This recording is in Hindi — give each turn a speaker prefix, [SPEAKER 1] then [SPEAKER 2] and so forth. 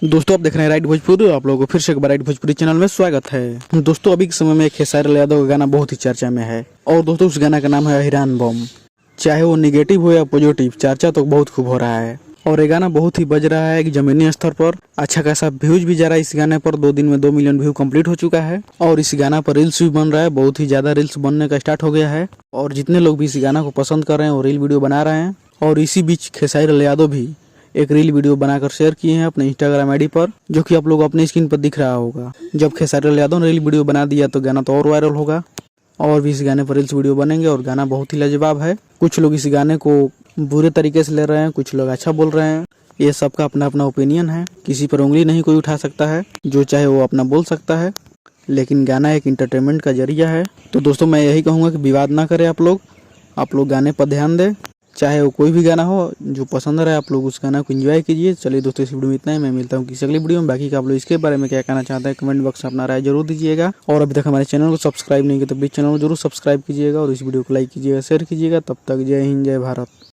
[SPEAKER 1] दोस्तों आप देख रहे हैं राइट भोजपुरी। आप लोगों को फिर से एक बार राइट भोजपुरी चैनल में स्वागत है। दोस्तों अभी के समय में एक खेसारी लाल यादव का गाना बहुत ही चर्चा में है और दोस्तों उस गाना का नाम है हिरान बम। चाहे वो निगेटिव हो या पॉजिटिव, चर्चा तो बहुत खूब हो रहा है और ये गाना बहुत ही बज रहा है कि जमीनी स्तर पर अच्छा खासा व्यूज भी जा रहा है। इस गाने पर 2 दिन में 2 मिलियन व्यू कंप्लीट हो चुका है और इस गाना पर रील्स भी बन रहा है। बहुत ही ज्यादा रील्स बनने का स्टार्ट हो गया है और जितने लोग भी इस गाना को पसंद कर रहे हैं वो रील वीडियो बना रहे हैं। और इसी बीच खेसारी लाल यादव भी एक रील वीडियो बनाकर शेयर किए हैं अपने इंस्टाग्राम आईडी पर, जो कि आप लोग अपने स्क्रीन पर दिख रहा होगा। जब खेसारी लाल यादव ने रील वीडियो बना दिया तो गाना तो और वायरल होगा और भी इस गाने पर रील्स वीडियो बनेंगे और गाना बहुत ही लाजवाब है। कुछ लोग इस गाने को बुरे तरीके से ले रहे हैं, कुछ लोग अच्छा बोल रहे हैं। ये सबका अपना अपना ओपिनियन है, किसी पर उंगली नहीं कोई उठा सकता है, जो चाहे वो अपना बोल सकता है। लेकिन गाना एक इंटरटेनमेंट का जरिया है। तो दोस्तों मैं यही कहूँगा कि विवाद ना करें आप लोग गाने पर ध्यान दें। चाहे वो कोई भी गाना हो, जो पसंद रहे आप लोग उस गाना को एंजॉय कीजिए। चलिए दोस्तों इस वीडियो में इतना ही। मैं मिलता हूँ किसी अगली वीडियो में। बाकी का आप लोग इसके बारे में क्या कहना चाहते हैं कमेंट बॉक्स में अपना राय जरूर दीजिएगा। और अभी तक हमारे चैनल को सब्सक्राइब नहीं किया तो प्लीज चैनल को जरूर सब्सक्राइब कीजिएगा और इस वीडियो को लाइक कीजिएगा, शेयर कीजिएगा। तब तक जय हिंद, जय भारत।